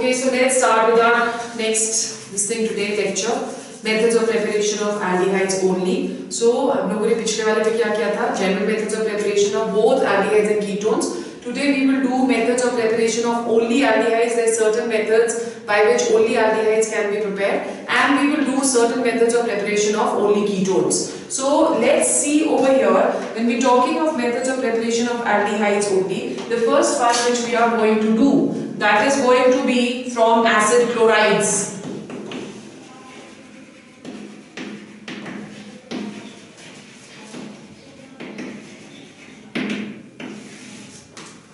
Okay, so let's start with our next today lecture, methods of preparation of aldehydes only. So हम लोगों ने पिछले वाले में क्या किया था? General methods of preparation of both aldehydes and ketones. Today we will do methods of preparation of only aldehydes. There are certain methods by which only aldehydes can be prepared, and we will do certain methods of preparation of only ketones. So let's see over here, when we're talking of methods of preparation of aldehydes only, the first one which we are going to do, that is going to be from acid chlorides.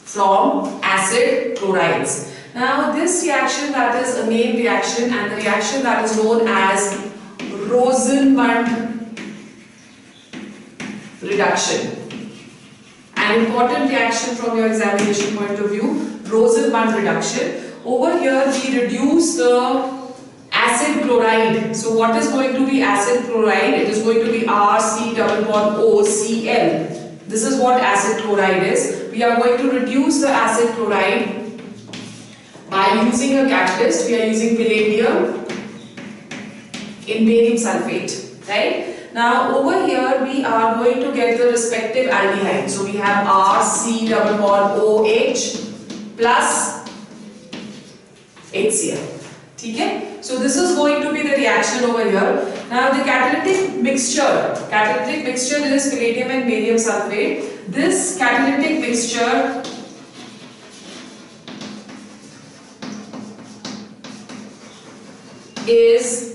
From acid chlorides. Now this reaction, that is a main reaction, and the reaction that is known as Rosenmund reduction. An important reaction from your examination point of view, Rosenmund reduction. Over here we reduce the acid chloride. So what is going to be acid chloride? It is going to be RC++OCl. This is what acid chloride is. We are going to reduce the acid chloride by using a catalyst. We are using palladium in barium sulfate, right? Now over here we are going to get the respective aldehyde. So we have RC++OH plus HCl. Okay? So this is going to be the reaction over here. Now the catalytic mixture is palladium and barium sulfate. This catalytic mixture is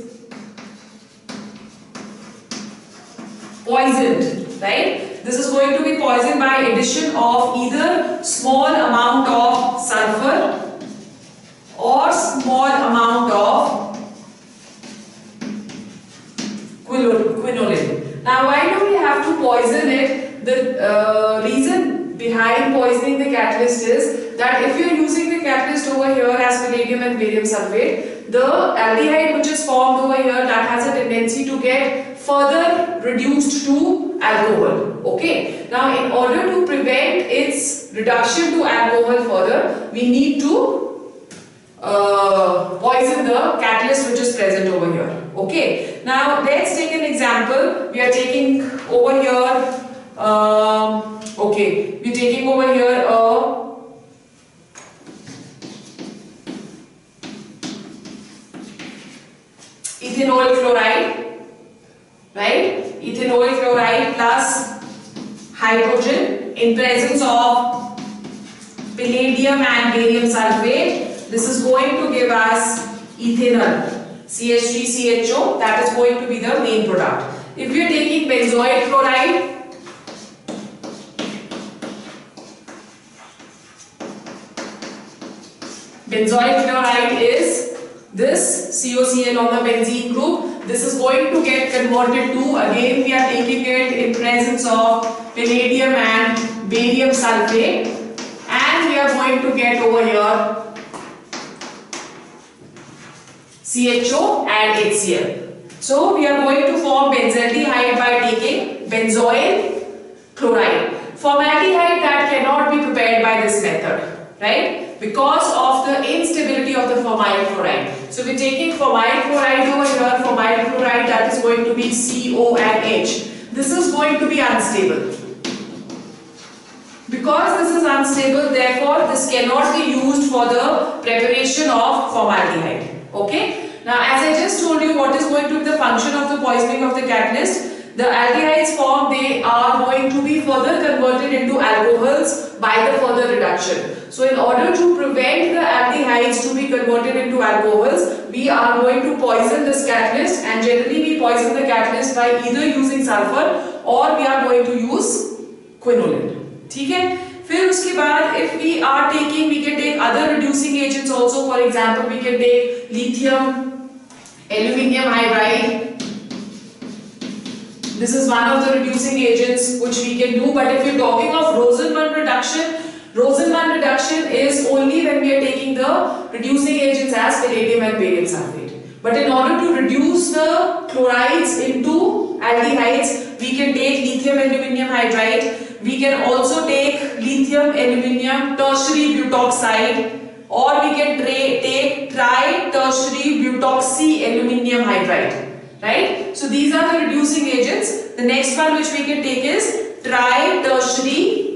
poisoned, right? This is going to be poisoned by addition of either small amount of sulfur or small amount of quinoline. Now why do we have to poison it? The reason behind poisoning the catalyst is that if you are using the catalyst over here as palladium and barium sulfate, the aldehyde which is formed over here, that has a tendency to get further reduced to alcohol. Okay. Now in order to prevent its reduction to alcohol further, we need to poison the catalyst which is present over here. Okay. Now let's take an example. We are taking over here we're taking over here ethanol chloride, right? Ethanol chloride plus hydrogen in presence of palladium and barium sulfate. This is going to give us ethanol, CH3CHO. That is going to be the main product. If we are taking benzoyl chloride, benzoyl chloride is this COCl on the benzene group. This is going to get converted to, again we are taking it in presence of palladium and barium sulfate, and we are going to get over here CHO and HCl. So we are going to form benzaldehyde by taking benzoyl chloride. Formaldehyde that cannot be prepared by this method, right? Because of the instability of the formal chloride. So we're taking formal chloride over here, formal chloride that is going to be CO and H. This is going to be unstable. Because this is unstable, therefore this cannot be used for the preparation of formaldehyde. Okay? Now as I just told you, what is going to be the function of the poisoning of the catalyst? The aldehydes formed, they are going to be further converted into alcohols by the further reduction. So in order to prevent the aldehydes to be converted into alcohols, we are going to poison this catalyst, and generally we poison the catalyst by either using sulfur or we are going to use quinoline. ठीक है? फिर उसके बाद if we are taking, we can take other reducing agents also. For example, we can take lithium, aluminium hydride. This is one of the reducing agents which we can do. But if you're talking of Rosenmund reduction is only when we are taking the reducing agents as palladium and barium sulfate. But in order to reduce the chlorides into aldehydes, we can take lithium aluminium hydride. We can also take lithium aluminium tertiary butoxide or we can take tri-tertiary butoxy-aluminium hydride, right? So these are the reducing agents. The next one which we can take is tri-tertiary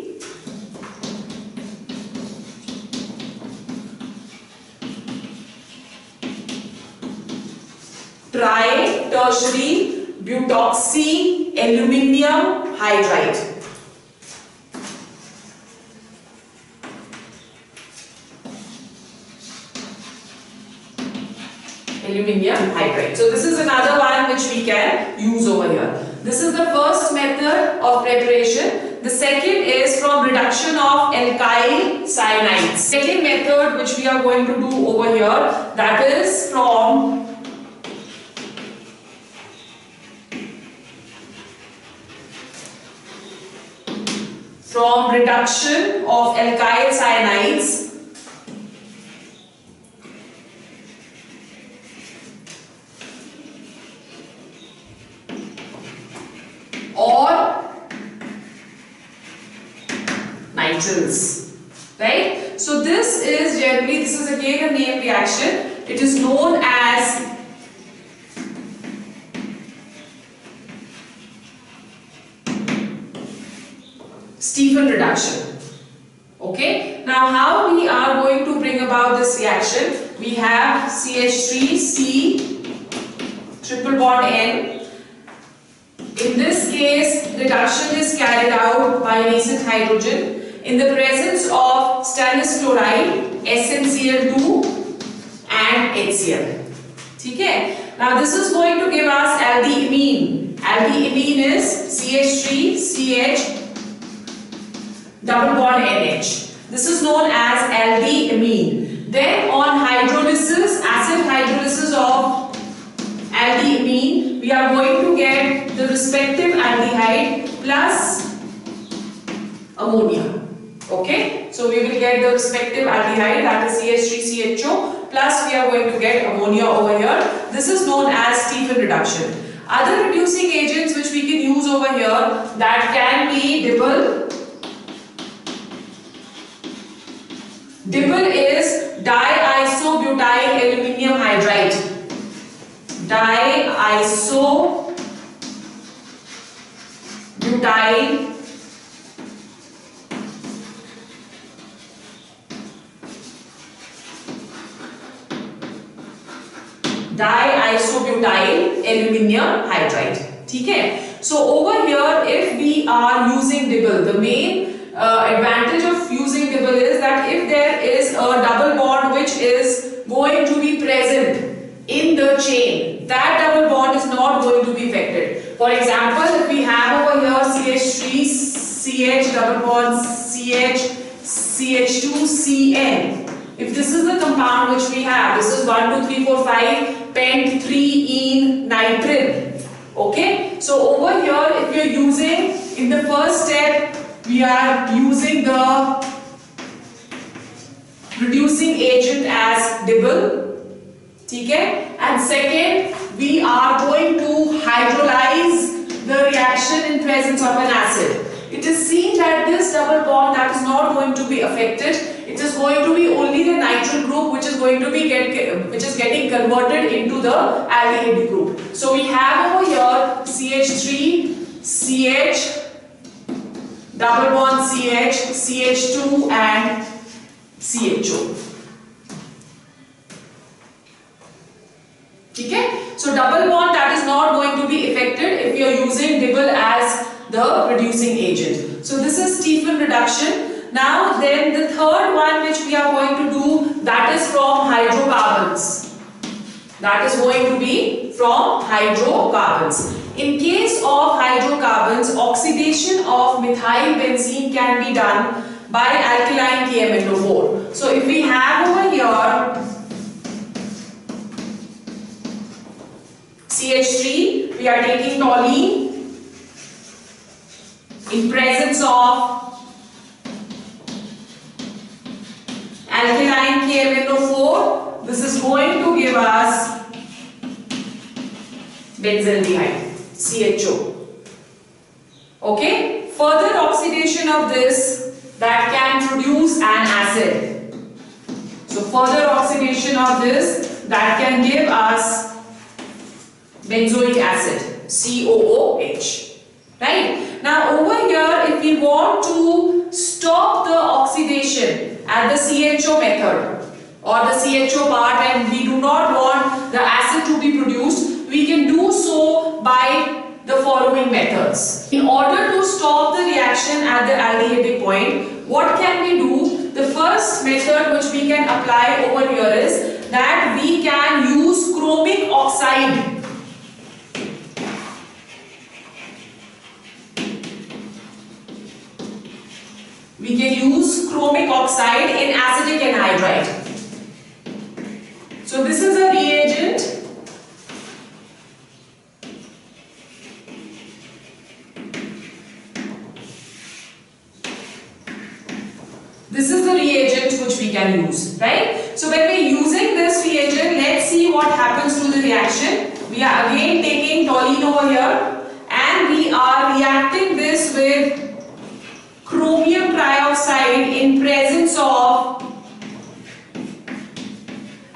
butoxy-aluminium hydride. Aluminium hydride. So this is another one which we can use over here. This is the first method of preparation. The second is from reduction of alkyl cyanides. Second method which we are going to do over here, that is from reduction of alkyl cyanides or nitriles, right? So this is generally, this is again a name reaction. It is known as Stephan reduction. Okay, now how we are going to bring about this reaction? We have CH3C triple bond N. In this case, reduction is carried out by nascent hydrogen in the presence of stannous chloride, SnCl2 and HCl. Okay? Now this is going to give us aldehyde. Aldehyde is CH3CH double bond NH. This is known as aldehyde. Then on hydrolysis, acid hydrolysis of aldehyde, we are going to get the respective aldehyde plus ammonia. Okay, so we will get the respective aldehyde, that is CH3CHO, plus we are going to get ammonia over here. This is known as Stephan reduction. Other reducing agents which we can use over here, that can be Dibbel. Dibbel is diisobutyl aluminium hydride. Diisobutyl aluminium hydride. Okay? So over here, if we are using Dibbel, the main advantage of using Dibbel is that if there is a double bond which is going to be present in the chain, that double bond is not going to be affected. For example, if we have over here CH3CH double bond CH2CN. If this is the compound which we have, this is 1, 2, 3, 4, 5 pent 3-ene nitrile. Okay, so over here, if we are using, in the first step, we are using the reducing agent as Dibbel. Okay, and second, we are going to hydrolyze the reaction in presence of an acid. It is seen that this double bond that is not going to be affected. It is going to be only the nitrile group which is going to be getting converted into the aldehyde group. So we have over here CH3CH double bond CH, CH2 and CHO. Okay? So double bond that is not going to be affected if you are using Dibbel as the reducing agent. So this is Stephan reduction. Now then the third one which we are going to do, that is from hydrocarbons. That is going to be from hydrocarbons. In case of hydrocarbons, oxidation of methyl benzene can be done by alkaline KMnO4. So if we have over here CH3, we are taking toluene in presence of alkaline KMnO4. This is going to give us benzaldehyde, CHO. Okay, further oxidation of this that can produce an acid. So further oxidation of this, that can give us benzoic acid, COOH. Right? Now over here, if we want to stop the oxidation at the CHO method or the CHO part, and we do not want the acid to be produced, we can do so by the following methods. In order to stop the reaction at the aldehydic point, what can we do? The first method which we can apply over here is that we can use chromic oxide. We can use chromic oxide in acetic anhydride. So this is a reagent. This is the reagent which we can use, right? So when we are using this reagent, let's see what happens to the reaction. We are again taking toluene over here and we are reacting this with chromium trioxide in presence of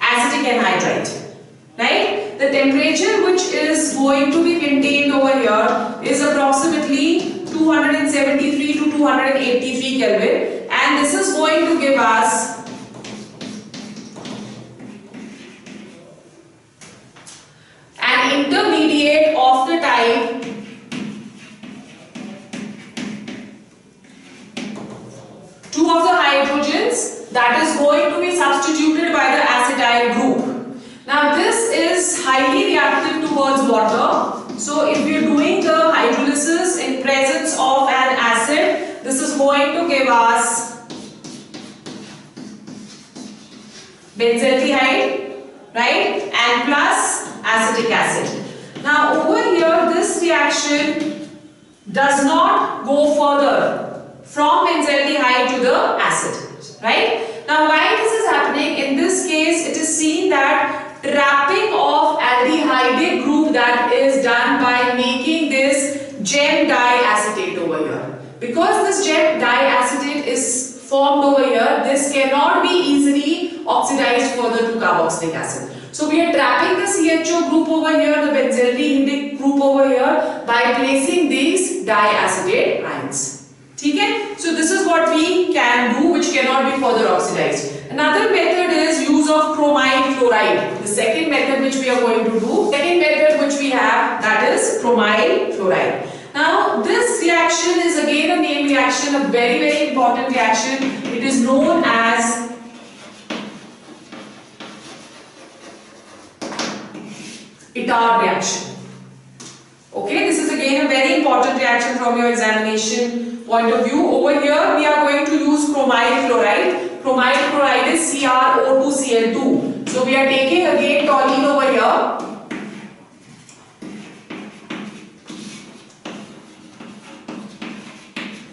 acetic anhydride, right? The temperature which is going to be maintained over here is approximately 273 to 283 Kelvin, and this is going to give us an intermediate of the type two of the hydrogens that is going to be substituted by the acetyl group. Now this is highly reactive towards water. So if we are doing the hydrolysis in presence of an acid, this is going to give us benzaldehyde, right? And plus acetic acid. Now over here, this reaction does not go further from benzaldehyde to the acid, right? Now why this is happening? In this case, it is seen that trapping of aldehydic group that is done by making this gem diacetate over here. Because this gem diacetate is formed over here, this cannot be easily oxidized further to carboxylic acid. So we are trapping the CHO group over here, the benzaldehydic group over here, by placing these diacetate ions. Okay? So this is what we can do, which cannot be further oxidized. Another method is use of chromyl chloride. The second method which we are going to do, second method which we have, that is chromyl chloride. Now this reaction is again a name reaction, a very important reaction. It is known as Itard reaction. Okay, this is again a very important reaction from your examination point of view. Over here we are going to use chromyl chloride. Chromyl chloride is CrO2Cl2. So we are taking again toluene over here.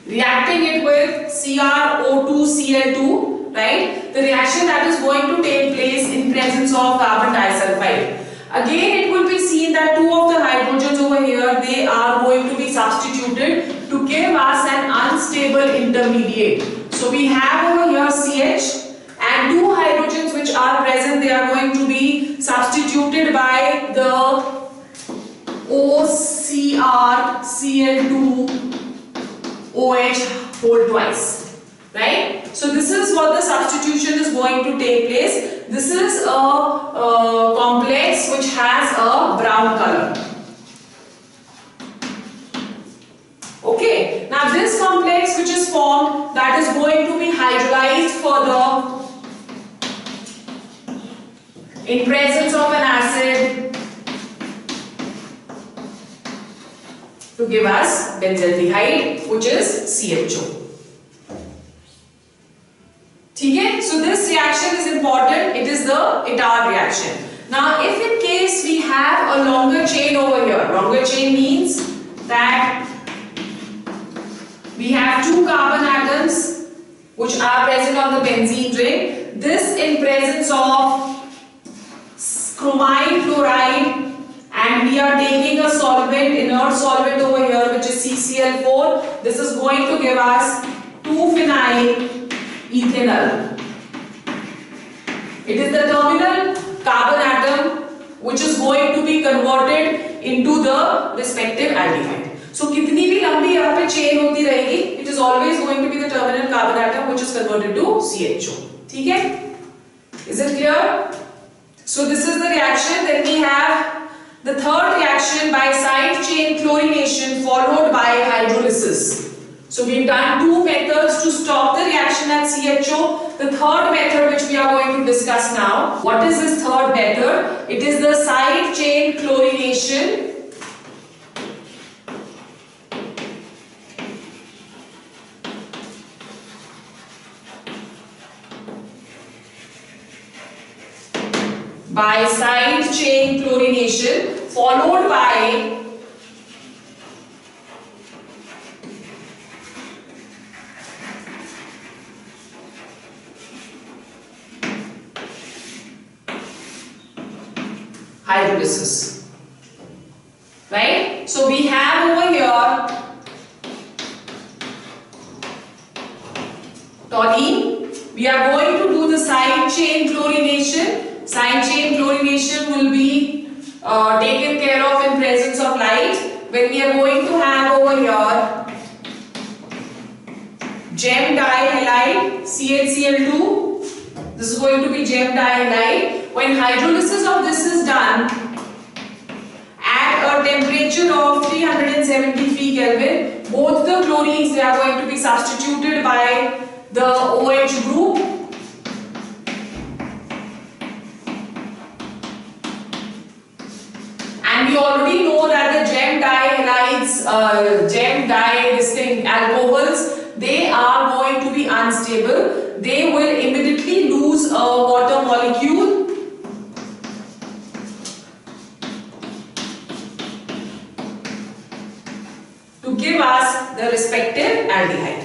Reacting it with CrO2Cl2, right? The reaction that is going to take place in presence of carbon disulfide. Again, it will be seen that two of the hydrogens over here, they are going to be substituted to give us an unstable intermediate. So we have over here CH and two hydrogens which are present, they are going to be substituted by the OCrCl2OH whole twice, right? So this is what the substitution is going to take place. This is a complex which has a brown color. Okay, now this complex which is formed, that is going to be hydrolyzed further in presence of an acid to give us benzaldehyde, which is CHO. Okay, so this reaction is important. It is the Itard reaction. Now, if in case we have a longer chain over here, longer chain means that we have two carbon atoms which are present on the benzene ring. This in presence of chromyl chloride, and we are taking a solvent, inert solvent over here, which is CCl4. This is going to give us 2-phenyl ethanol. It is the terminal carbon atom which is going to be converted into the respective aldehyde. So कितनी भी लंबी यहाँ पे chain होती रहेगी, it is always going to be the terminal carbon atom which is converted to CHO. ठीक है? Is it clear? So this is the reaction. Then we have the third reaction by side chain chlorination followed by hydrolysis. So we've done two methods to stop the reaction at CHO. The third method which we are going to discuss now. What is this third method? It is the side chain chlorination by side chain chlorination followed by hydrolysis. Right? So we have over here toluene. We are going to do the side chain chlorination. Side chain chlorination will be taken care of in presence of light. When we are going to have over here gem dihalide CHCl2. This is going to be gem dihalide. When hydrolysis of this is done at a temperature of 373 Kelvin, both the chlorines they are going to be substituted by the OH group. And we already know that the gem dihalides, alcohols, they are going to be unstable. They will immediately lose a water molecule to give us the respective aldehyde.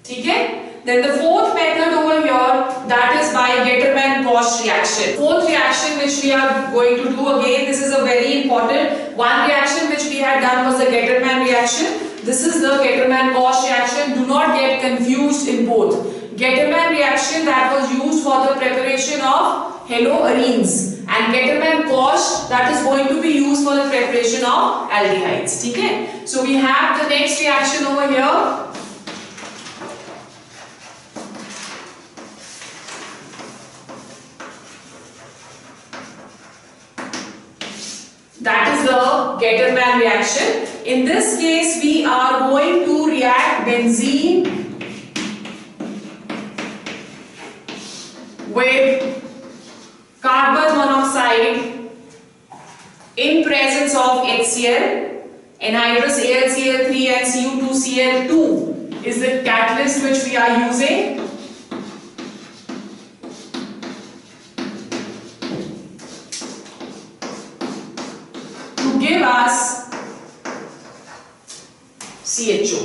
Okay? Then the fourth method over here, that is by Getterman-Koch reaction. Fourth reaction which we are going to do again, this is a very important one reaction which we had done was the Getterman reaction. This is the Getterman-Koch reaction. Do not get confused in both. Getterman reaction that was used for the preparation of haloarenes and Getterman-Koch that is going to be used for the preparation of aldehydes. Okay? So we have the next reaction over here. That is the Getterman reaction. In this case, we are going to react benzene with carbon monoxide in presence of HCl, anhydrous AlCl3 and Cu2Cl2 is the catalyst which we are using. Give us CHO.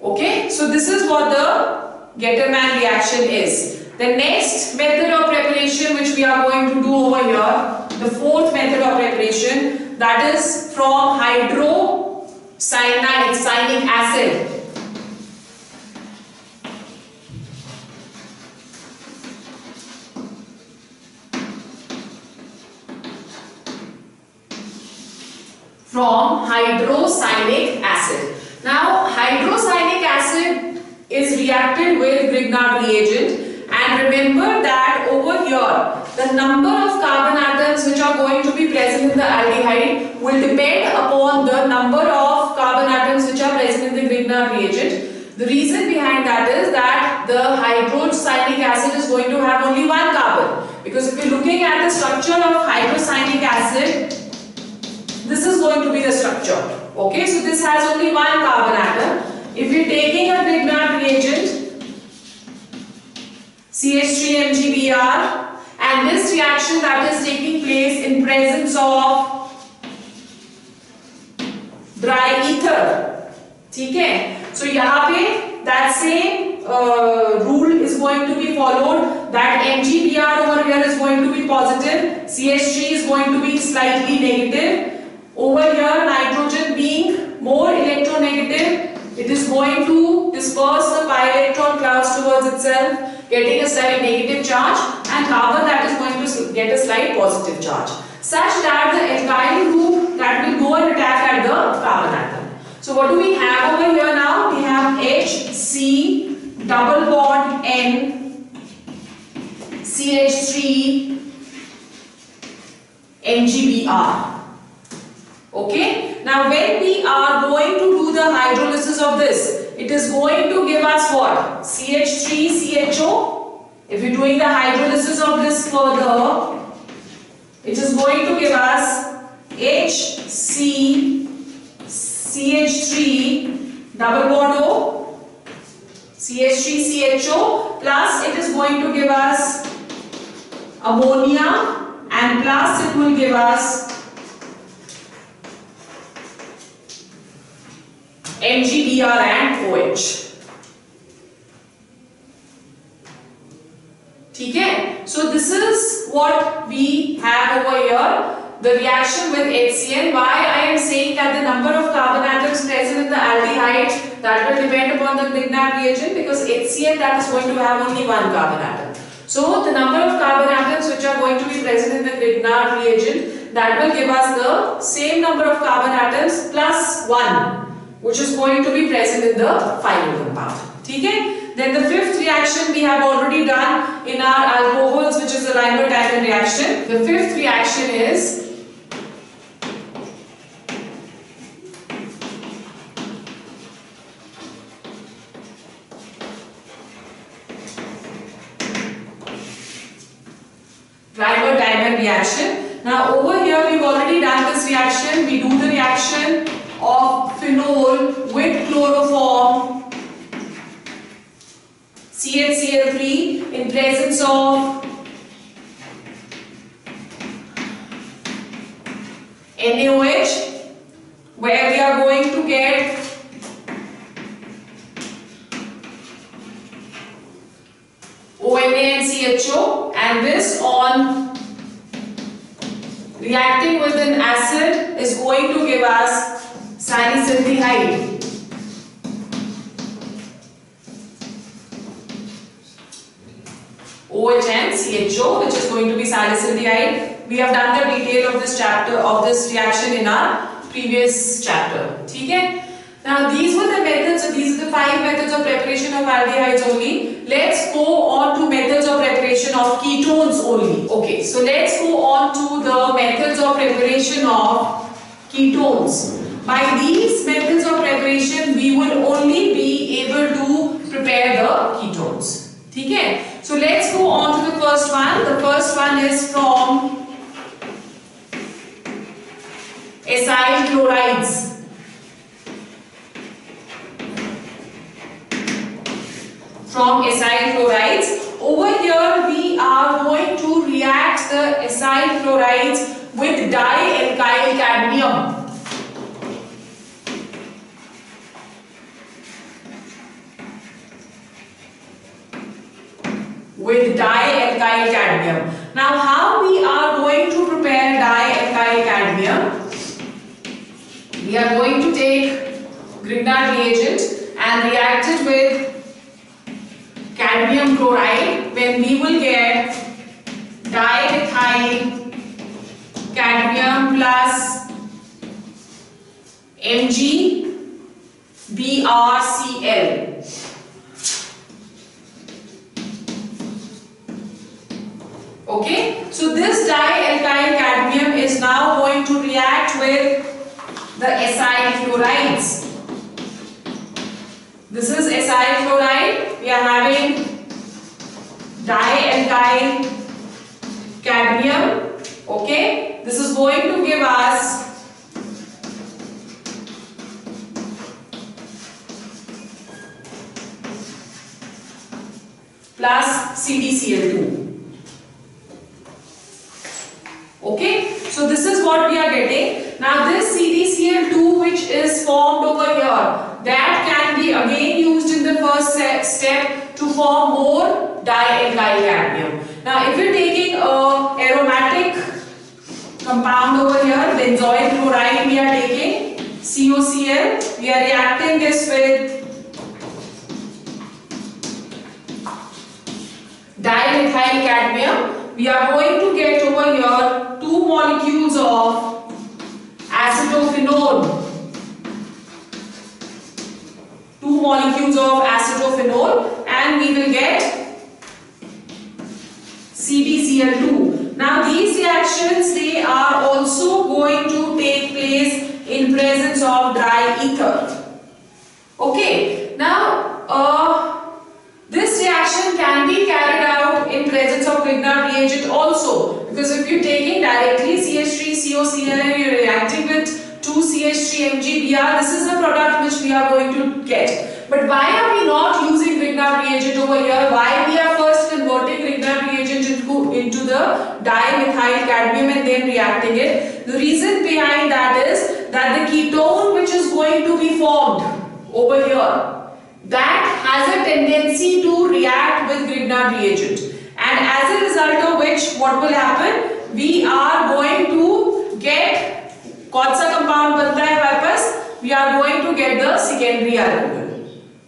Okay, so this is what the Getterman reaction is. The next method of preparation which we are going to do over here, the fourth method of preparation, that is from hydrocyanic acid. From hydrocyanic acid. Now, hydrocyanic acid is reacted with Grignard reagent, and remember that over here the number of carbon atoms which are going to be present in the aldehyde will depend upon the number of carbon atoms which are present in the Grignard reagent. The reason behind that is that the hydrocyanic acid is going to have only one carbon, because if you're looking at the structure of hydrocyanic acid, this is going to be the structure. Okay, so this has only one carbon atom. If you're taking a Grignard reagent, CH3MgBr, and this reaction that is taking place in presence of dry ether. Okay, so यहाँ पे that same rule is going to be followed, that MgBr over here is going to be positive, CH3 is going to be slightly negative. Over here, nitrogen being more electronegative, it is going to disperse the pi electron clouds towards towards itself, getting a slight negative charge, and carbon that is going to get a slight positive charge, such that the alkyl group that will go and attack at the carbon atom. So what do we have over here now? We have HC double bond N CH3 MgBr. Okay, now when we are going to do the hydrolysis of this, it is going to give us what? CH3CHO. If you're doing the hydrolysis of this further, it is going to give us HCCH3 double bond O, CH3CHO, plus it is going to give us ammonia, and plus it will give us MgBr and OH. Okay, so this is what we have over here, the reaction with HCl. Why I am saying that the number of carbon atoms present in the aldehyde, that will depend upon the Grignard reagent, because HCl that is going to have only one carbon atom. So the number of carbon atoms which are going to be present in the Grignard reagent, that will give us the same number of carbon atoms plus 1, which is going to be present in the final compound. Okay? Then the fifth reaction we have already done in our alcohols, which is the Riemann-Diamond reaction. The fifth reaction is Riemann-Diamond reaction. Now over here we've already done this reaction. We do the reaction of phenol with chloroform CHCl3 in presence of NaOH, where we are going to get ONa and CHO, and this on reacting with an acid is going to give us salicylic. OH and CHO, which is going to be salicylic. We have done the detail of this chapter, of this reaction in our previous chapter. Okay? Now these were the methods, so these are the 5 methods of preparation of aldehydes only. Let's go on to methods of preparation of ketones only. Okay, so let's go on to the methods of preparation of ketones. By these methods of preparation, we will only be able to prepare the ketones. Okay? So let's go on to the first one. The first one is from acyl chlorides. From acyl chlorides. Over here we are going to react the acyl chlorides with dialkyl cadmium. With dialkyl cadmium. Now how we are going to prepare dialkyl cadmium? We are going to take Grignard reagent and react it with cadmium chloride, when we will get diethyl cadmium plus MgBrCl. Okay, so this dialkyl cadmium is now going to react with the acyl chlorides. This is acyl chloride. We are having dialkyl cadmium. Okay, this is going to give us plus CdCl2. Okay, so this is what we are getting. Now this CdCl2 which is formed over here, that can be again used in the first step to form more dialkyl cadmium. Now if you're taking a aromatic compound over here, benzoyl chloride we are taking, COCl, we are reacting this with dimethyl cadmium, we are going to get over here 2 molecules of acetophenone. 2 molecules of acetophenone, and we will get CbCl2. Now these reactions, they are also going to take place in presence of dry ether. Okay, now this reaction can be carried out in presence of Grignard reagent also, because if you're taking directly CH3COCl and you're reacting with 2CH3MgBr, this is the product which we are going to get. But why are we not using Grignard reagent over here? Why we are first converting Grignard reagent into the dimethyl cadmium and then reacting it? The reason behind that is that the ketone which is going to be formed over here, that has a tendency to react with Grignard reagent, and as a result of which what will happen, we are going to get कौन सा compound बनता है हमारे पास, we are going to get the secondary alcohol.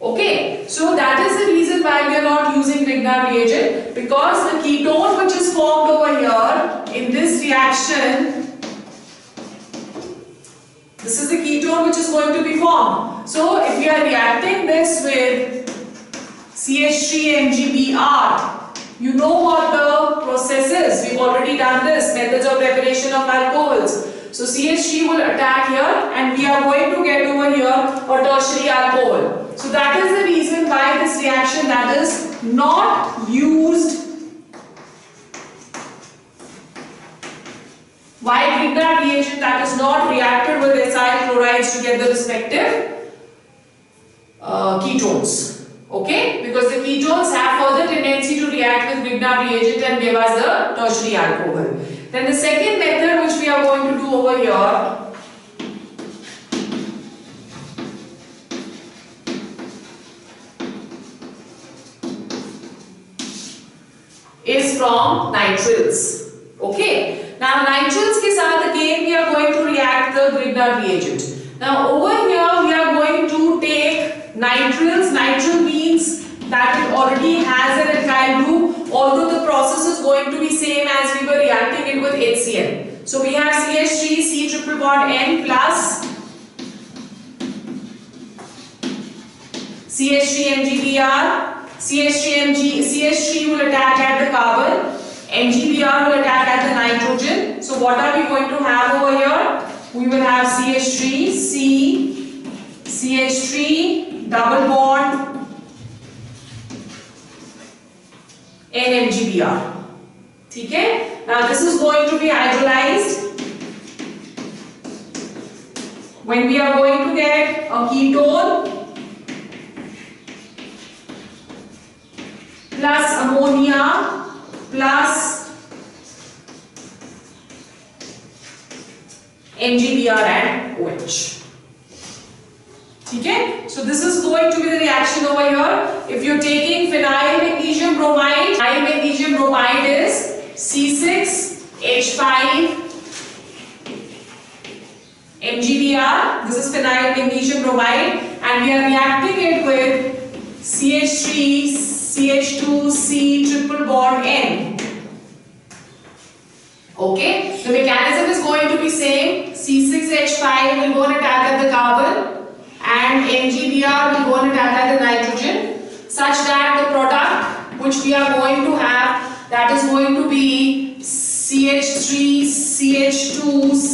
Okay, so that is the reason why we are not using Grignard reagent, because the ketone which is formed over here in this reaction, this is the ketone which is going to be formed. So if we are reacting this with CH3MgBr, you know what the process is. We've already done this, methods of preparation of alcohols. So CH3 will attack here and we are going to get over here a tertiary alcohol. So that is the reason why this reaction that is not used, why Grignard reagent that is not reacted with acyl chlorides to get the respective ketones. Okay, because the ketones have further tendency to react with Grignard reagent and give us the tertiary alcohol. Then the second method which we are going to do over here is from nitriles. Okay, now nitriles ke saath again we are going to react the Grignard reagent. Now over here we are going to take nitriles. Nitrile means that it already has an alkyl group, although the process is going to be same as we were reacting it with HCl. So we have CH3 C triple bond N plus CH3MgBr. CH3 will attack at the carbon, MgBr will attack at the nitrogen. So what are we going to have over here? We will have CH3 C, CH3 double bond NMgBr. Okay? Now this is going to be hydrolyzed when we are going to get a ketone plus ammonia plus MgBr and OH. Okay? So this is going to be the reaction over here. If you're taking phenyl magnesium bromide is C6H5 MgBr. This is phenyl magnesium bromide and we are reacting it with CH3 CH2 C triple bond N. Okay, the mechanism is going to be same. C6H5 will go and attack at the carbon and MgBr will go and attack at the nitrogen, such that the product which we are going to have, that is going to be CH3 CH2 C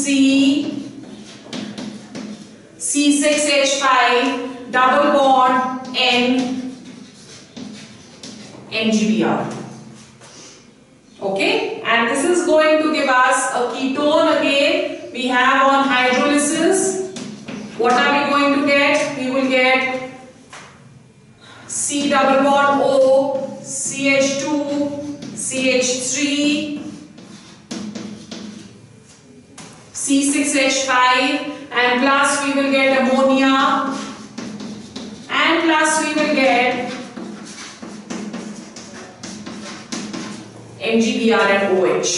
C6H5 double bond N MgBr. Okay, and this is going to give us a ketone again. We have on hydrolysis. What are we going to get? We will get C double bond O, CH2, CH3, C6H5, and plus we will get ammonia, and plus we will get MgBr and OH.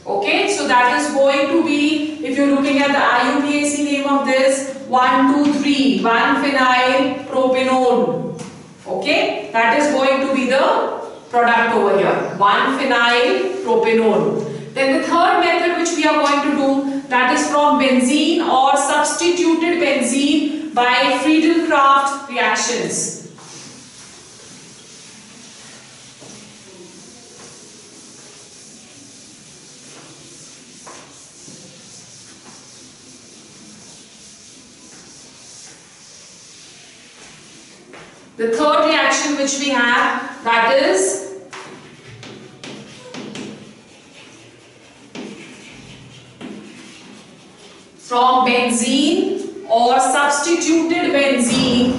Okay, so that is going to be, if you're looking at the IUPAC name of this, 1, 2, 3, 1 phenyl propanone. Okay, that is going to be the product over here, 1-phenyl-propanone. Then the third method which we are going to do, that is from benzene or substituted benzene by Friedel-Crafts reactions. The third reaction which we have, that is from benzene or substituted benzene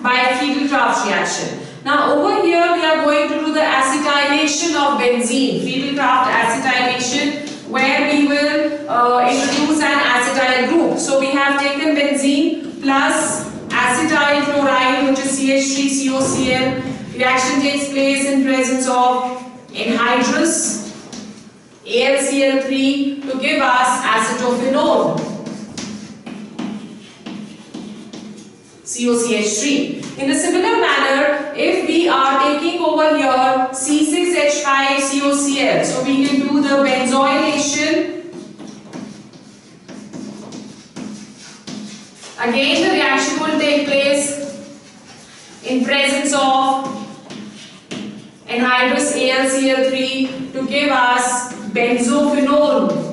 by Friedel-Crafts reaction. Now over here we are going to do the acetylation of benzene, Friedel-Crafts acetylation, where we will introduce an acetyl group. So we have taken benzene plus acetyl chloride, which is CH3COCl. Reaction takes place in presence of anhydrous AlCl3 to give us acetophenone, COCH3. In a similar manner, if we are taking over here C6H5COCl, so we can do the benzoylation. Again, the reaction will take place in presence of anhydrous AlCl3 to give us benzophenone.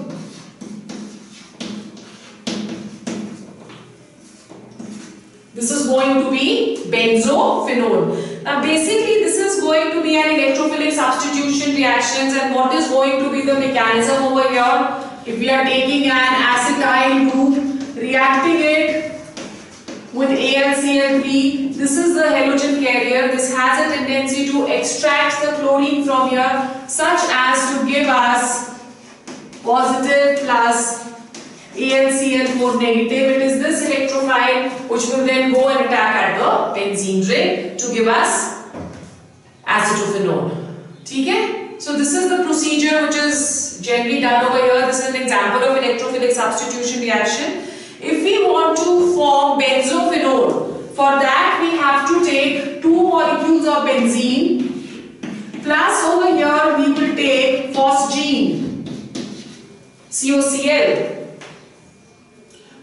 This is going to be benzophenone. Now basically this is going to be an electrophilic substitution reactions, and what is going to be the mechanism over here? If we are taking an acetyl group, reacting it with AlCl3, this is the halogen carrier. This has a tendency to extract the chlorine from here such as to give us positive plus AlCl4 negative. It is this electrophile which will then go and attack at the benzene ring to give us acetophenone. Okay? So this is the procedure which is generally done over here. This is an example of electrophilic substitution reaction. If we want to form benzophenone, for that we have to take 2 molecules of benzene plus over here we will take phosgene, COCl.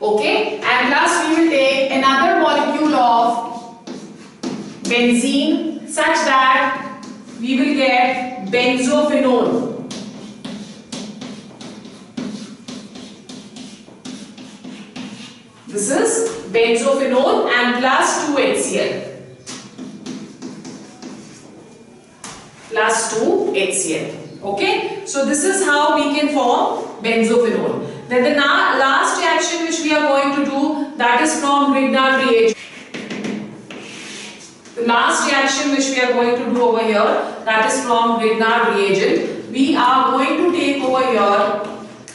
Okay, and plus we will take another molecule of benzene such that we will get benzophenone. This is benzophenone and plus 2HCl. Plus 2HCl. Okay, so this is how we can form benzophenone. Then the last reaction which we are going to do, that is from Grignard reagent. The last reaction which we are going to do over here, that is from Grignard reagent. We are going to take over here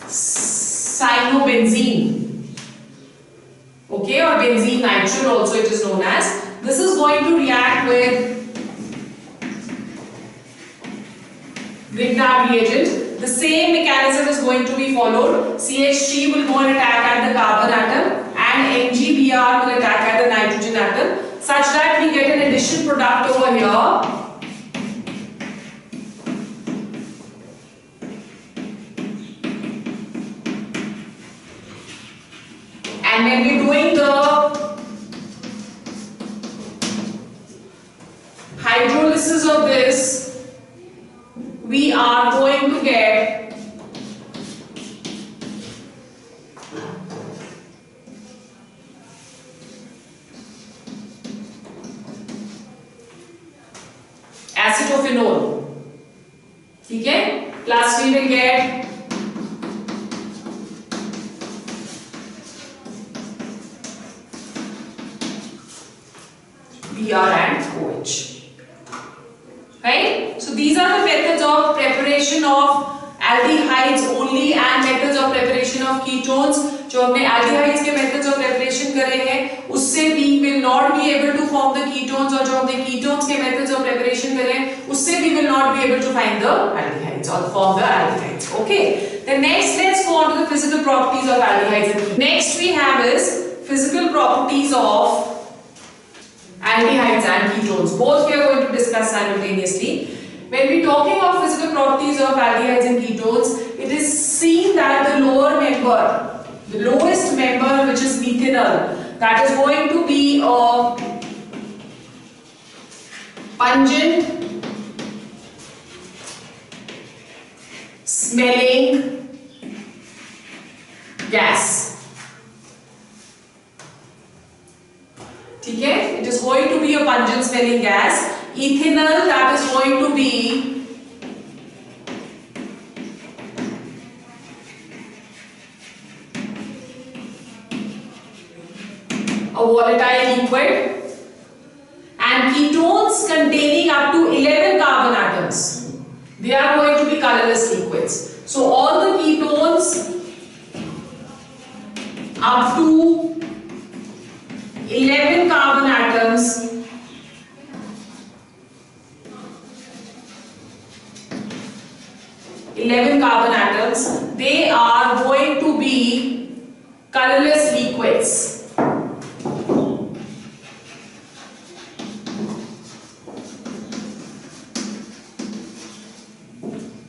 cyanobenzene. Okay, or benzene nitrile also it is known as. This is going to react with Grignard reagent. The same mechanism is going to be followed. CH3 will go and attack at the carbon atom and NGBr will attack at the nitrogen atom, such that we get an addition product over here. And when we are doing the hydrolysis of this, we are going to get acetophenone. Okay? Plus we will get Br and OH. Right? So these are the methods of preparation of aldehydes only and methods of preparation of ketones. जो हमने aldehydes के methods of preparation करे हैं उससे we will not be able to form the ketones, और जो हमने ketones के methods of preparation करे हैं उससे we will not be able to find the aldehydes or form the aldehydes. Okay, then next let's go on to the physical properties of aldehydes and ketones. Next we have is physical properties of aldehydes and ketones. Both we are going to discuss simultaneously. When we talking of physical properties of aldehydes and ketones, it is seen that the lower member, the lowest member, which is methanol, that is going to be a pungent smelling gas. ठीक है, it is going to be a pungent smelling gas. Ethanol, that is going to be a volatile liquid, and ketones containing up to 11 carbon atoms, they are going to be colorless liquids. So all the ketones up to 11 carbon atoms they are going to be colorless liquids.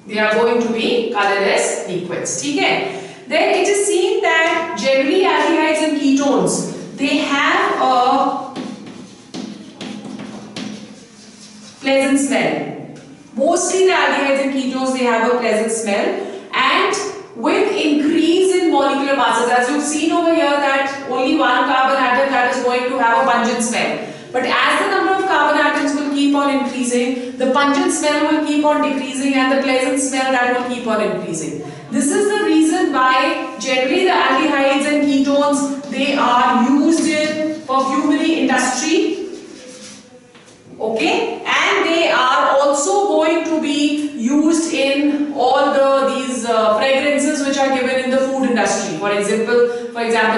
They are going to be colorless liquids. ठीक है? Then it is seen that generally aldehydes and ketones, they have a pleasant smell. Mostly the aldehydes and ketones, they have a pleasant smell, and with increase in molecular masses, as you've seen over here that only one carbon atom that is going to have a pungent smell. But as the number of carbon atoms will keep on increasing, the pungent smell will keep on decreasing and the pleasant smell that will keep on increasing. This is the reason why generally the aldehydes and ketones, they are used in perfumery industry. Okay, and they are also going to be used in all these fragrances which are given in the food industry. For example,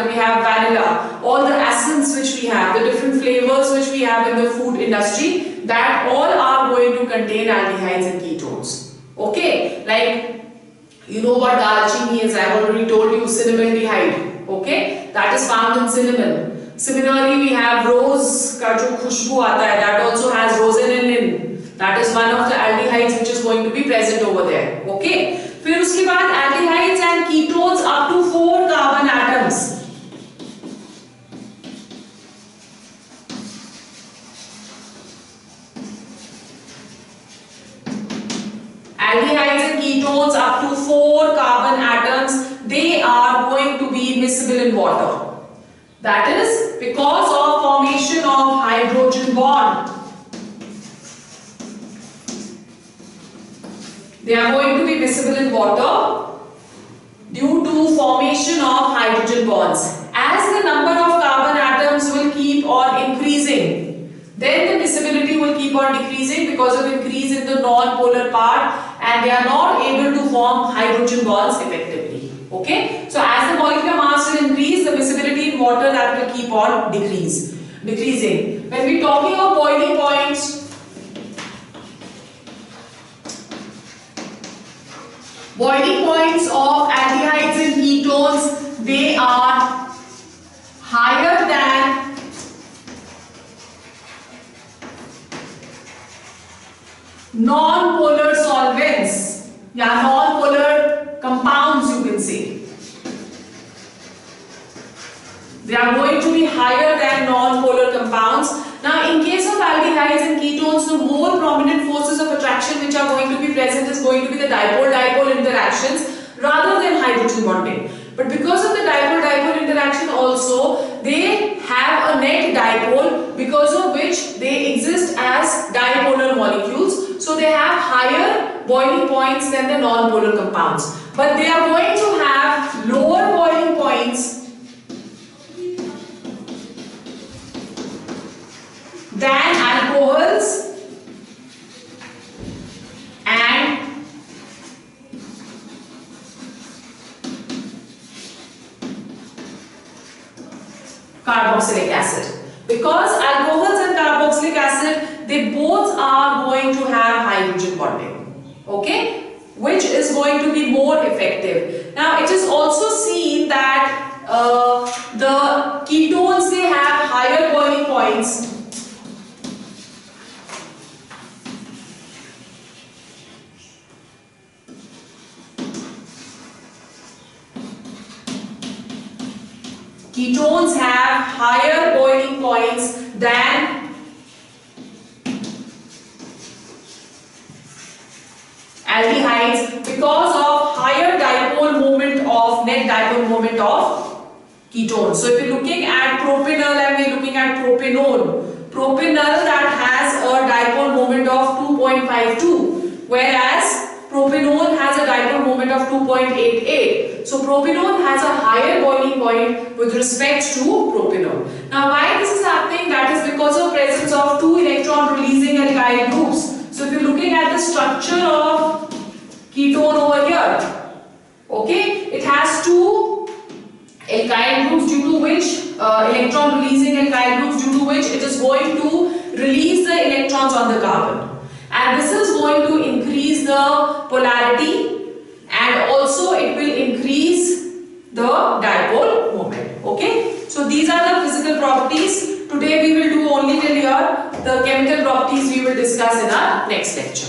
we have vanilla, all the essence which we have, the different flavors which we have in the food industry, that all are going to contain aldehydes and ketones. Okay, like you know what dalchini is, I have already told you, cinnamaldehyde. Okay, that is found in cinnamon. Similarly, we have rose का जो खुशबू आता है, that also has rosanilin. That is one of the aldehydes which is going to be present over there. Okay. फिर उसके बाद aldehydes and ketones up to 4 carbon atoms. Aldehydes and ketones up to 4 carbon atoms, they are going to be miscible in water. That is because of formation of hydrogen bond. They are going to be miscible in water due to formation of hydrogen bonds. As the number of carbon atoms will keep on increasing, then the miscibility will keep on decreasing because of increase in the non-polar part, and they are not able to form hydrogen bonds effectively. Okay, so as the molecular mass will increase, the miscibility in water that will keep on decreasing. When we talking of boiling points, of aldehydes and ketones, they are higher than non-polar solvents, yeah, non-polar compounds you can say. They are going to be higher than non-polar compounds. Now in case of aldehydes and ketones, the more prominent forces of attraction which are going to be present is going to be the dipole-dipole interactions rather than hydrogen bonding. But because of the dipole-dipole interaction also, they have a net dipole, because of which they exist as dipolar molecules. So they have higher boiling points than the non-polar compounds. But they are going to have lower boiling points than alcohols and carboxylic acid. Because alcohols and carboxylic acid, they both are going to have hydrogen bonding. Okay? Which is going to be more effective. Now it is also seen that the ketones, they have higher boiling points. Ketones have higher boiling points than aldehydes because of higher dipole moment of net dipole moment of ketones. So if you're looking at propanol and we're looking at propanone, propanol that has a dipole moment of 2.52, whereas propanone has a dipole moment of 2.88. So propanone has a higher boiling point with respect to propanol. Now why this is happening? That is because of presence of two electron releasing alkyl groups. So if you're looking at the structure of ketone over here, okay, it has two alkyl groups due to which electron releasing alkyl groups due to which it is going to release the electrons on the carbon, and this is going to increase the polarity and also it will increase the dipole moment. Okay, so these are the physical properties. Today we will do only till here. The chemical properties we will discuss in our next lecture.